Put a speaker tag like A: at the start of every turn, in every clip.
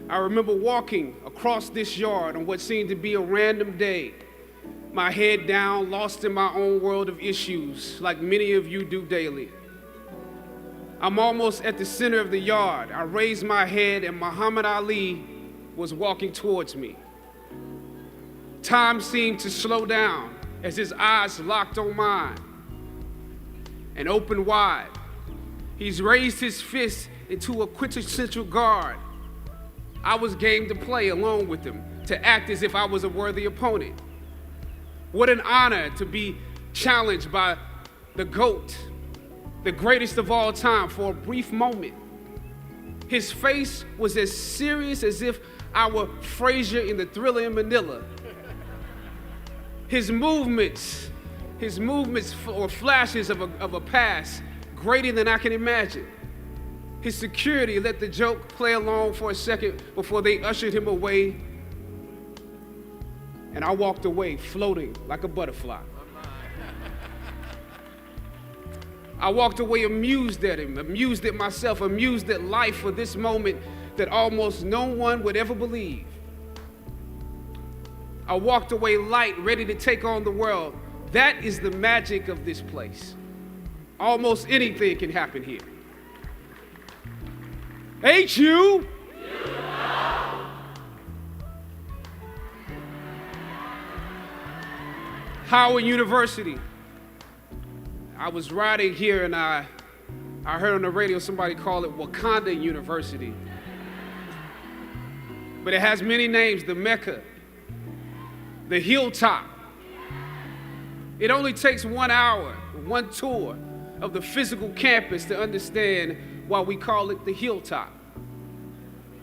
A: I remember walking across this yard on what seemed to be a random day, my head down, lost in my own world of issues, like many of you do daily. I'm almost at the center of the yard. I raised my head and Muhammad Ali was walking towards me. Time seemed to slow down as his eyes locked on mine and opened wide. He's raised his fist into a quintessential guard. I was game to play along with him, to act as if I was a worthy opponent. What an honor to be challenged by the GOAT, the greatest of all time, for a brief moment. His face was as serious as if I were Frazier in the Thriller in Manila. His movements were flashes of a past greater than I can imagine. His security let the joke play along for a second before they ushered him away, and I walked away floating like a butterfly. I walked away amused at him, amused at myself, amused at life for this moment that almost no one would ever believe. I walked away light, ready to take on the world. That is the magic of this place. Almost anything can happen here. Ain't you? Howard University. I was riding here and I heard on the radio somebody call it Wakanda University. But it has many names: the Mecca, the Hilltop. It only takes 1 hour, one tour of the physical campus to understand why we call it the Hilltop.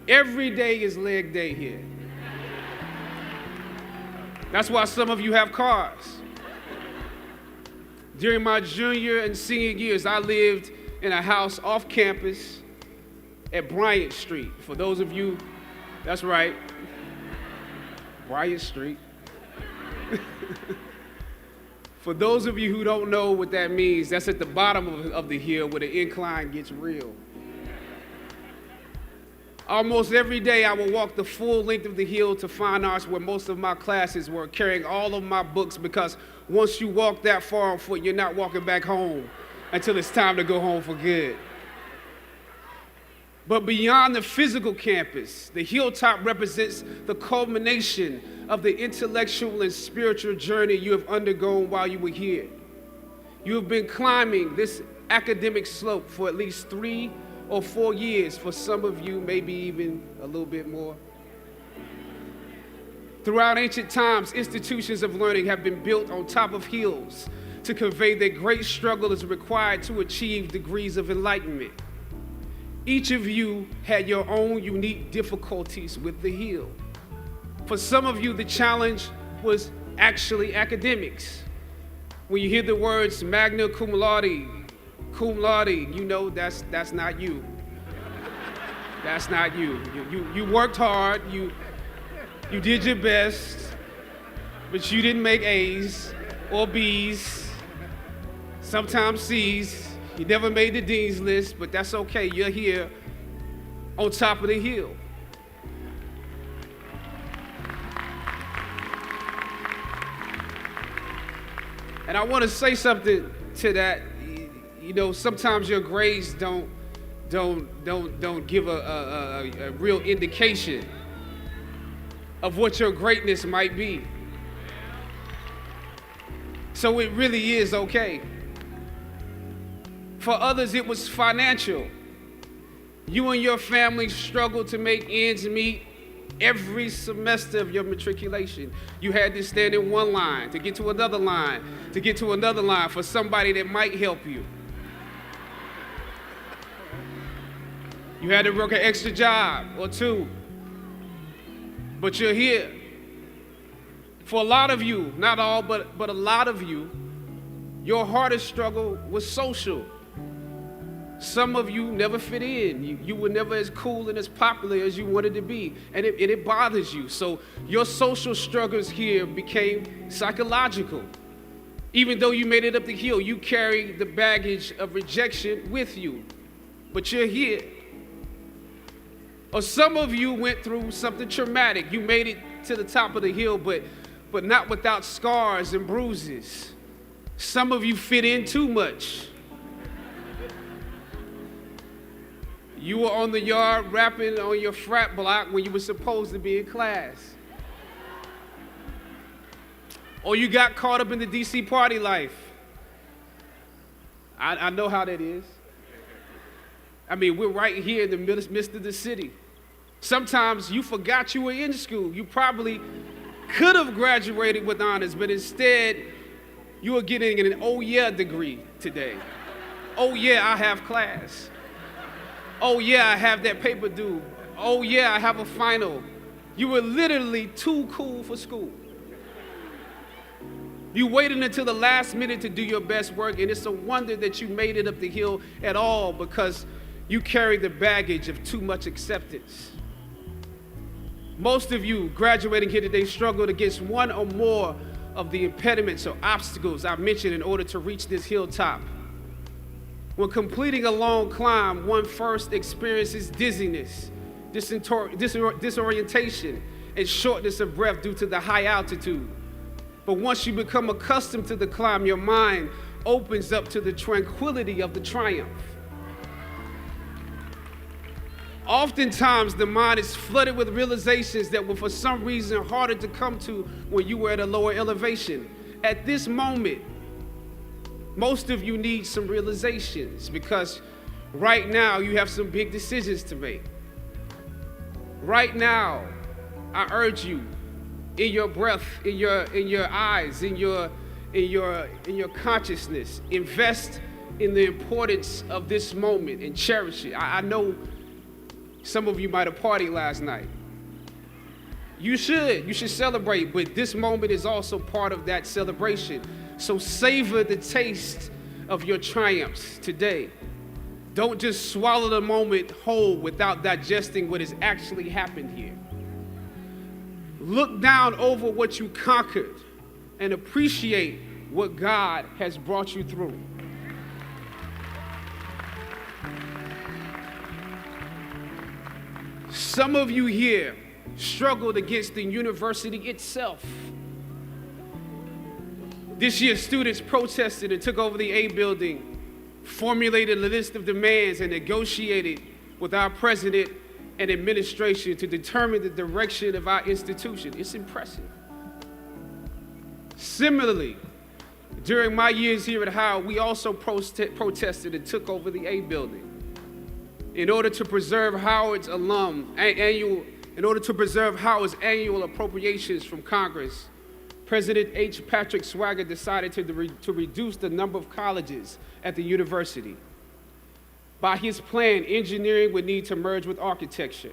A: Every day is leg day here. That's why some of you have cars. During my junior and senior years, I lived in a house off campus at Bryant Street. For those of you, that's right, Bryant Street. For those of you who don't know what that means, that's at the bottom of the hill where the incline gets real. Almost every day I would walk the full length of the hill to Fine Arts, where most of my classes were, carrying all of my books, because once you walk that far on foot, you're not walking back home until it's time to go home for good. But beyond the physical campus, the Hilltop represents the culmination of the intellectual and spiritual journey you have undergone while you were here. You have been climbing this academic slope for at least 3 or 4 years, for some of you, maybe even a little bit more. Throughout ancient times, institutions of learning have been built on top of hills to convey that great struggle is required to achieve degrees of enlightenment. Each of you had your own unique difficulties with the hill. For some of you, the challenge was actually academics. When you hear the words magna cum laude, you know that's not you. That's not you. You worked hard, you did your best, but you didn't make A's or B's, sometimes C's. You never made the dean's list, but that's okay. You're here on top of the hill. And I want to say something to that. You know, sometimes your grades don't give a real indication of what your greatness might be. So it really is okay. For others, it was financial. You and your family struggled to make ends meet every semester of your matriculation. You had to stand in one line to get to another line, to get to another line for somebody that might help you. You had to work an extra job or two, but you're here. For a lot of you, not all, but a lot of you, your hardest struggle was social. Some of you never fit in. You were never as cool and as popular as you wanted to be, and it bothers you. So your social struggles here became psychological. Even though you made it up the hill, you carry the baggage of rejection with you, but you're here. Or some of you went through something traumatic. You made it to the top of the hill, but not without scars and bruises. Some of you fit in too much. You were on the yard rapping on your frat block when you were supposed to be in class. Or you got caught up in the DC party life. I know how that is. I mean, we're right here in the midst of the city. Sometimes you forgot you were in school. You probably could have graduated with honors, but instead, you are getting an oh yeah degree today. Oh yeah, I have class. Oh yeah, I have that paper due. Oh yeah, I have a final. You were literally too cool for school. You waited until the last minute to do your best work, and it's a wonder that you made it up the hill at all because you carried the baggage of too much acceptance. Most of you graduating here today struggled against one or more of the impediments or obstacles I mentioned in order to reach this hilltop. When completing a long climb, one first experiences dizziness, disorientation, and shortness of breath due to the high altitude. But once you become accustomed to the climb, your mind opens up to the tranquility of the triumph. Oftentimes, the mind is flooded with realizations that were for some reason harder to come to when you were at a lower elevation. At this moment, most of you need some realizations because right now you have some big decisions to make. Right now, I urge you, in your breath, in your eyes, in your consciousness, invest in the importance of this moment and cherish it. I know some of you might have partied last night. You should celebrate, but this moment is also part of that celebration. So savor the taste of your triumphs today. Don't just swallow the moment whole without digesting what has actually happened here. Look down over what you conquered and appreciate what God has brought you through. Some of you here struggled against the university itself. This year, students protested and took over the A building, formulated a list of demands, and negotiated with our president and administration to determine the direction of our institution. It's impressive. Similarly, during my years here at Howard, we also protested and took over the A building. In order to preserve Howard's annual appropriations from Congress, President H. Patrick Swagger decided to reduce the number of colleges at the university. By his plan, engineering would need to merge with architecture,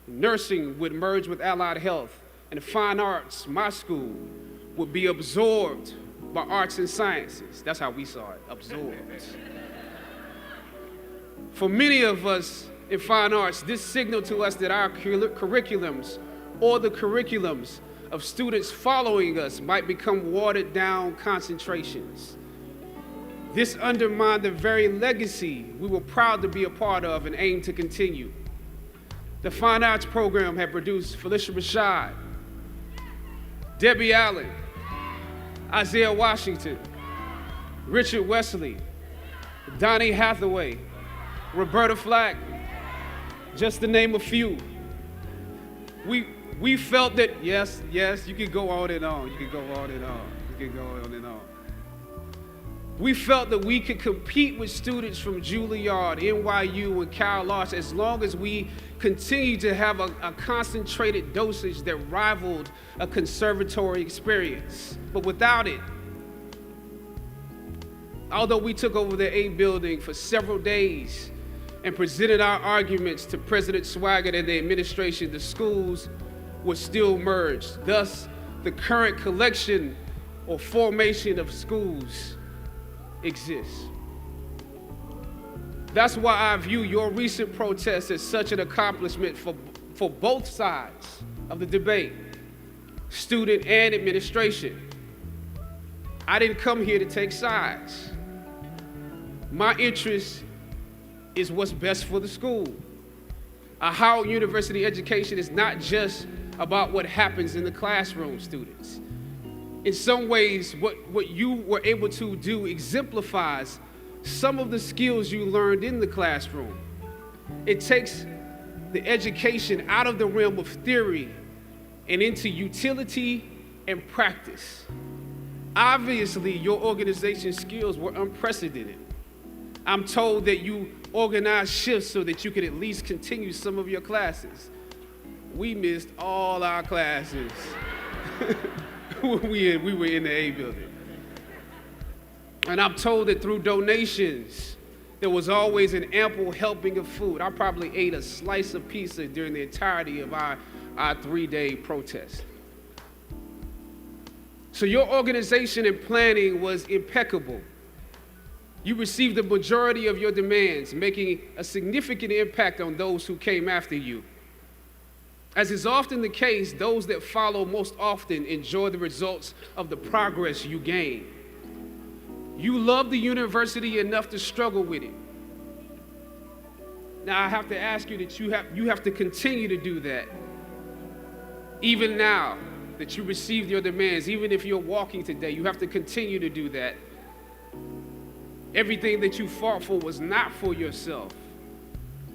A: nursing would merge with allied health, and fine arts, my school, would be absorbed by arts and sciences. That's how we saw it, absorbed. For many of us in fine arts, this signaled to us that our curriculums or the curriculums of students following us might become watered down concentrations. This undermined the very legacy we were proud to be a part of and aim to continue. The Fine Arts program had produced Felicia Rashad, Debbie Allen, Isaiah Washington, Richard Wesley, Donnie Hathaway, Roberta Flack, just to name a few. We felt that, yes, you could go on and on, We felt that we could compete with students from Juilliard, NYU, and Cal Arts as long as we continued to have a concentrated dosage that rivaled a conservatory experience. But without it, although we took over the A building for several days and presented our arguments to President Swagger and the administration, the schools were still merged. Thus, the current collection or formation of schools exists. That's why I view your recent protest as such an accomplishment for both sides of the debate, student and administration. I didn't come here to take sides. My interest is what's best for the school. A Howard University education is not just about what happens in the classroom, students. In some ways, what you were able to do exemplifies some of the skills you learned in the classroom. It takes the education out of the realm of theory and into utility and practice. Obviously, your organization skills were unprecedented. I'm told that you organized shifts so that you could at least continue some of your classes. We missed all our classes when we were in the A building. And I'm told that through donations, there was always an ample helping of food. I probably ate a slice of pizza during the entirety of our 3-day protest. So your organization and planning was impeccable. You received the majority of your demands, making a significant impact on those who came after you. As is often the case, those that follow most often enjoy the results of the progress you gain. You love the university enough to struggle with it. Now I have to ask you that you have to continue to do that. Even now that you received your demands, even if you're walking today, you have to continue to do that. Everything that you fought for was not for yourself.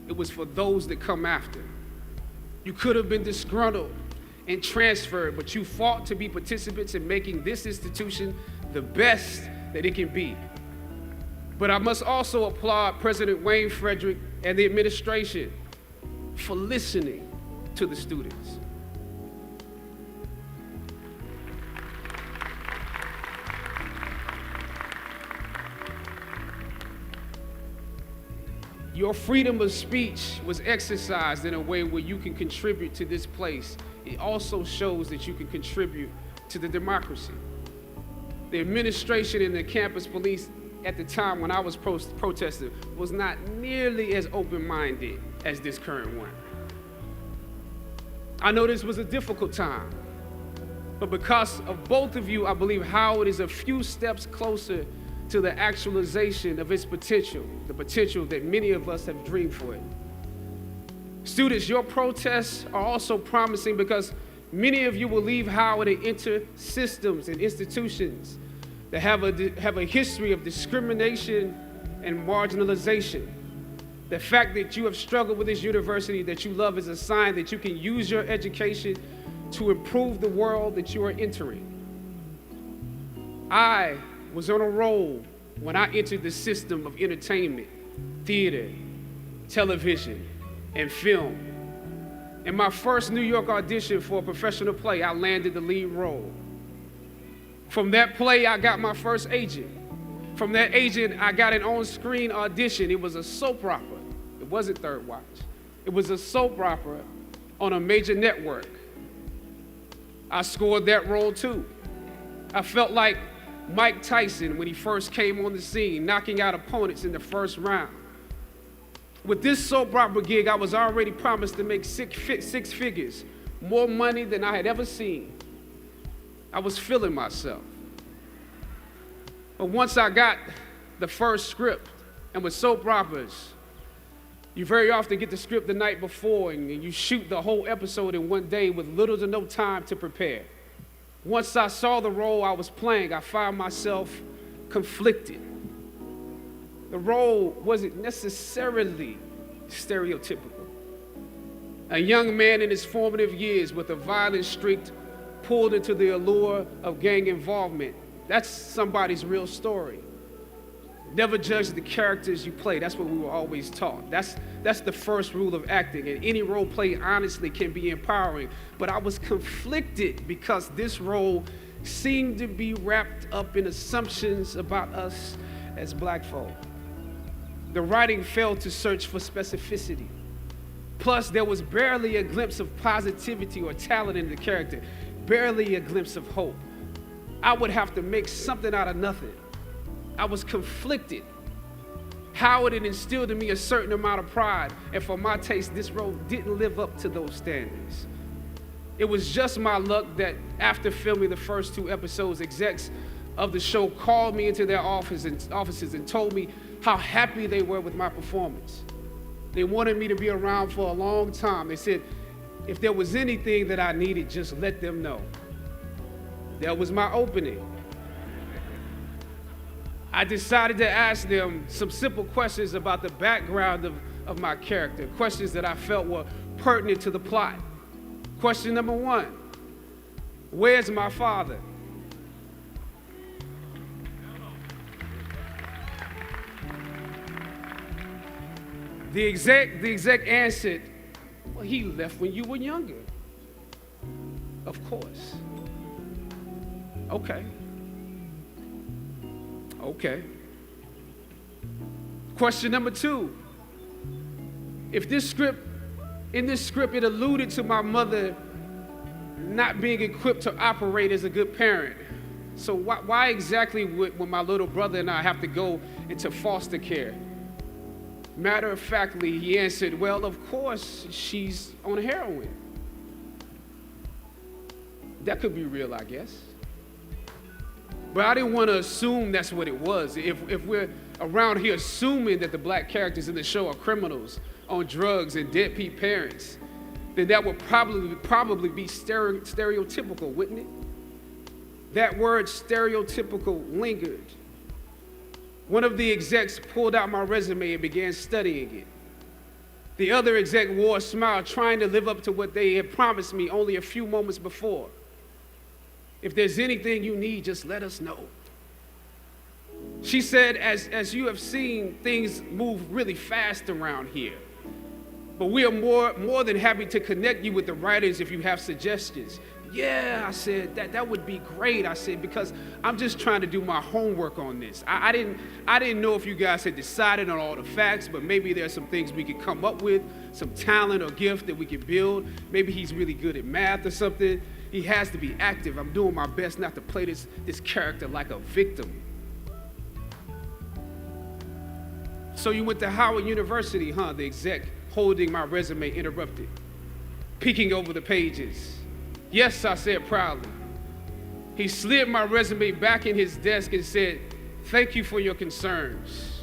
A: It was for those that come after. You could have been disgruntled and transferred, but you fought to be participants in making this institution the best that it can be. But I must also applaud President Wayne Frederick and the administration for listening to the students. Your freedom of speech was exercised in a way where you can contribute to this place. It also shows that you can contribute to the democracy. The administration and the campus police at the time when I was protesting was not nearly as open-minded as this current one. I know this was a difficult time, but because of both of you, I believe Howard is a few steps closer to the actualization of its potential, the potential that many of us have dreamed for it. Students, your protests are also promising because many of you will leave Howard and enter systems and institutions that have a history of discrimination and marginalization. The fact that you have struggled with this university that you love is a sign that you can use your education to improve the world that you are entering. I was on a roll when I entered the system of entertainment, theater, television, and film. In my first New York audition for a professional play, I landed the lead role. From that play, I got my first agent. From that agent, I got an on-screen audition. It was a soap opera. It wasn't Third Watch. It was a soap opera on a major network. I scored that role too. I felt like Mike Tyson when he first came on the scene, knocking out opponents in the first round. With this soap opera gig, I was already promised to make six figures, more money than I had ever seen. I was feeling myself. But once I got the first script, and with soap operas, you very often get the script the night before and you shoot the whole episode in one day with little to no time to prepare. Once I saw the role I was playing, I found myself conflicted. The role wasn't necessarily stereotypical. A young man in his formative years with a violent streak pulled into the allure of gang involvement. That's somebody's real story. Never judge the characters you play. That's what we were always taught. That's the first rule of acting. And any role play, honestly, can be empowering. But I was conflicted because this role seemed to be wrapped up in assumptions about us as black folk. The writing failed to search for specificity. Plus, there was barely a glimpse of positivity or talent in the character, barely a glimpse of hope. I would have to make something out of nothing. I was conflicted. Howard had instilled in me a certain amount of pride, and for my taste, this role didn't live up to those standards. It was just my luck that after filming the first 2 episodes, execs of the show called me into their offices and told me how happy they were with my performance. They wanted me to be around for a long time. They said, if there was anything that I needed, just let them know. That was my opening. I decided to ask them some simple questions about the background of my character, questions that I felt were pertinent to the plot. Question number 1, where's my father? The exec answered, well, he left when you were younger. Of course. Okay. Question number 2. In this script, it alluded to my mother not being equipped to operate as a good parent. So why exactly would my little brother and I have to go into foster care? Matter of factly, he answered, well, of course, she's on heroin. That could be real, I guess. But I didn't want to assume that's what it was. If we're around here assuming that the black characters in the show are criminals on drugs and deadbeat parents, then that would probably be stereotypical, wouldn't it? That word stereotypical lingered. One of the execs pulled out my resume and began studying it. The other exec wore a smile, trying to live up to what they had promised me only a few moments before. If there's anything you need, just let us know. She said, as you have seen, things move really fast around here. But we are more than happy to connect you with the writers if you have suggestions. Yeah, I said, that would be great. I said, because I'm just trying to do my homework on this. I didn't know if you guys had decided on all the facts, but maybe there's some things we could come up with, some talent or gift that we could build. Maybe he's really good at math or something. He has to be active. I'm doing my best not to play this character like a victim. So you went to Howard University, huh? The exec holding my resume interrupted, peeking over the pages. Yes, I said proudly. He slid my resume back in his desk and said, thank you for your concerns.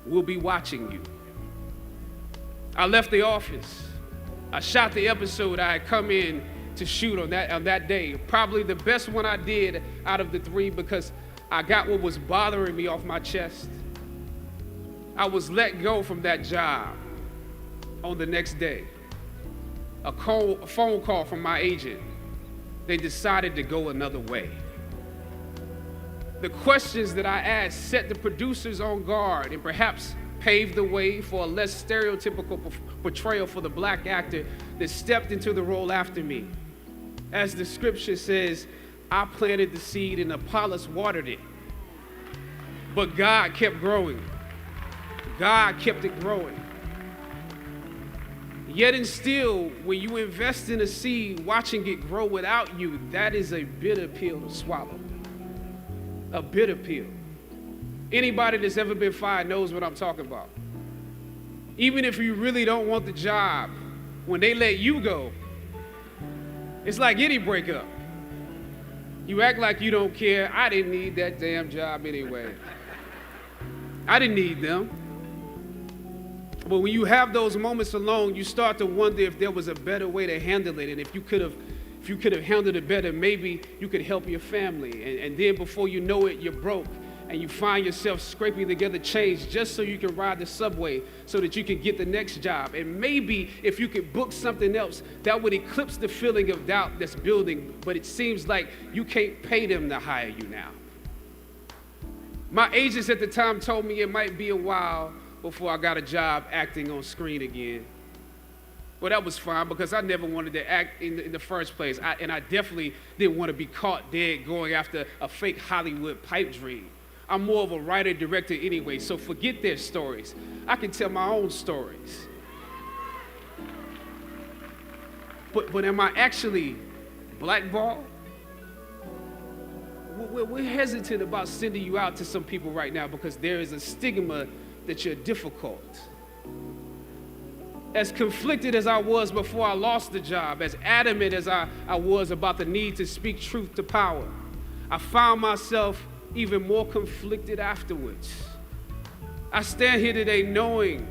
A: We'll be watching you. I left the office. I shot the episode I had come in to shoot on that day. Probably the best one I did out of the 3 because I got what was bothering me off my chest. I was let go from that job on the next day. A phone call from my agent. They decided to go another way. The questions that I asked set the producers on guard and perhaps paved the way for a less stereotypical portrayal for the black actor that stepped into the role after me. As the scripture says, I planted the seed and Apollos watered it. But God kept growing. God kept it growing. Yet and still, when you invest in a seed, watching it grow without you, that is a bitter pill to swallow. A bitter pill. Anybody that's ever been fired knows what I'm talking about. Even if you really don't want the job, when they let you go, it's like any breakup. You act like you don't care. I didn't need that damn job anyway. I didn't need them. But when you have those moments alone, you start to wonder if there was a better way to handle it. And if you could have handled it better, maybe you could help your family. And then before you know it, you're broke. And you find yourself scraping together change just so you can ride the subway so that you can get the next job. And maybe if you could book something else, that would eclipse the feeling of doubt that's building. But it seems like you can't pay them to hire you now. My agents at the time told me it might be a while before I got a job acting on screen again. Well, that was fine because I never wanted to act in the first place. And I definitely didn't want to be caught dead going after a fake Hollywood pipe dream. I'm more of a writer-director anyway, so forget their stories. I can tell my own stories. But am I actually blackballed? We're hesitant about sending you out to some people right now because there is a stigma that you're difficult. As conflicted as I was before I lost the job, as adamant as I was about the need to speak truth to power, I found myself even more conflicted afterwards. I stand here today knowing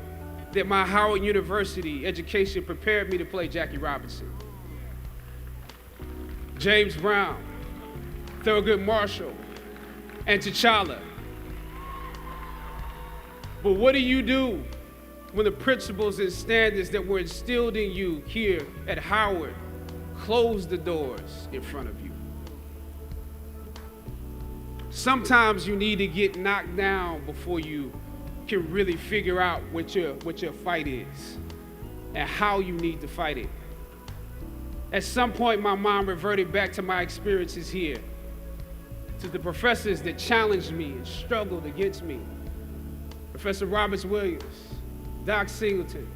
A: that my Howard University education prepared me to play Jackie Robinson, James Brown, Thurgood Marshall, and T'Challa. But what do you do when the principles and standards that were instilled in you here at Howard close the doors in front of you? Sometimes you need to get knocked down before you can really figure out what your fight is and how you need to fight it. At some point, my mind reverted back to my experiences here, to the professors that challenged me and struggled against me. Professor Roberts Williams, Doc Singleton,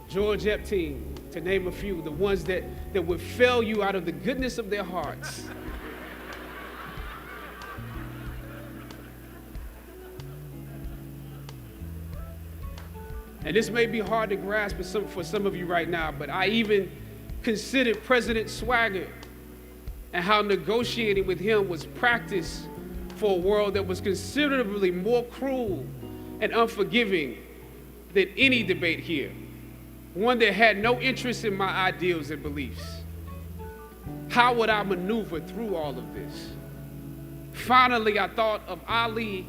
A: George Epstein, to name a few, the ones that would fail you out of the goodness of their hearts. And this may be hard to grasp for some of you right now, but I even considered President Swagger and how negotiating with him was practice for a world that was considerably more cruel and unforgiving than any debate here, one that had no interest in my ideals and beliefs. How would I maneuver through all of this? Finally, I thought of Ali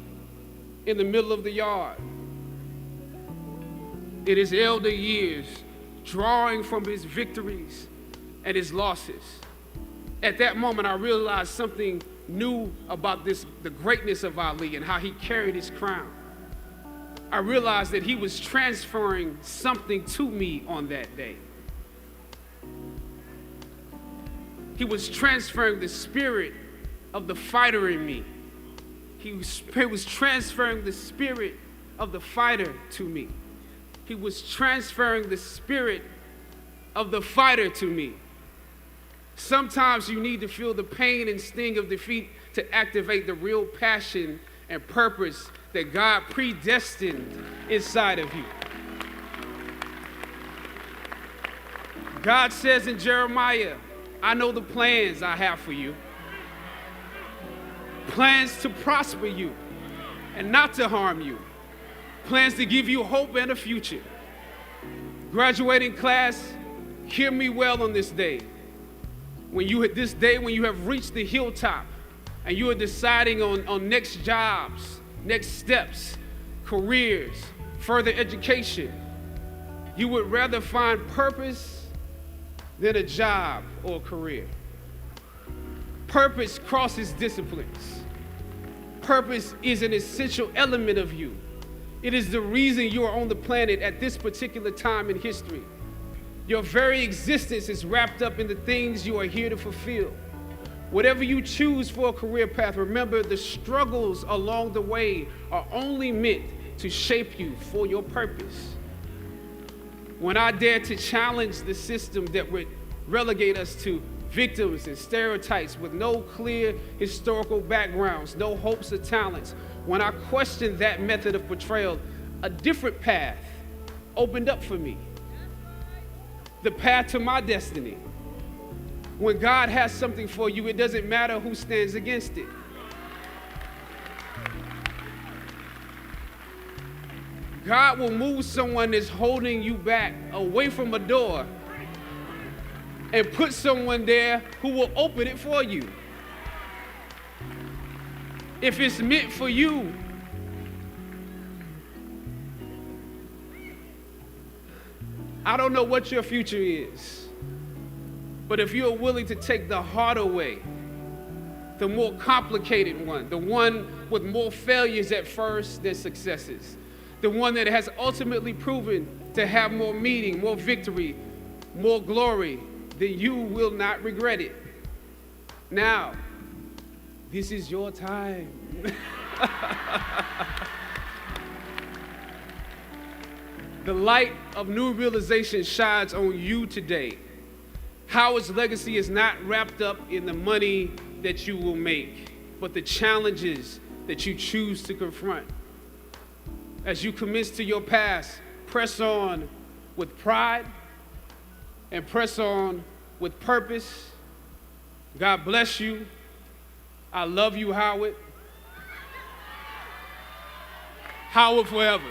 A: in the middle of the yard, in his elder years, drawing from his victories and his losses. At that moment, I realized something new about the greatness of Ali and how he carried his crown. I realized that he was transferring something to me on that day. He was transferring the spirit of the fighter in me. He was transferring the spirit of the fighter to me. He was transferring the spirit of the fighter to me. Sometimes you need to feel the pain and sting of defeat to activate the real passion and purpose that God predestined inside of you. God says in Jeremiah, I know the plans I have for you. Plans to prosper you and not to harm you. Plans to give you hope and a future. Graduating class, hear me well on this day. When you have reached the hilltop and you are deciding on next jobs, next steps, careers, further education, you would rather find purpose than a job or a career. Purpose crosses disciplines. Purpose is an essential element of you. It is the reason you are on the planet at this particular time in history. Your very existence is wrapped up in the things you are here to fulfill. Whatever you choose for a career path, remember the struggles along the way are only meant to shape you for your purpose. When I dare to challenge the system that would relegate us to victims and stereotypes with no clear historical backgrounds, no hopes or talents, when I questioned that method of portrayal, a different path opened up for me. The path to my destiny. When God has something for you, it doesn't matter who stands against it. God will move someone that's holding you back away from a door and put someone there who will open it for you. If it's meant for you, I don't know what your future is, but if you're willing to take the harder way, the more complicated one, the one with more failures at first than successes, the one that has ultimately proven to have more meaning, more victory, more glory, then you will not regret it. Now, this is your time. The light of new realization shines on you today. Howard's legacy is not wrapped up in the money that you will make, but the challenges that you choose to confront. As you commence to your past, press on with pride and press on with purpose. God bless you. I love you, Howard. Howard forever.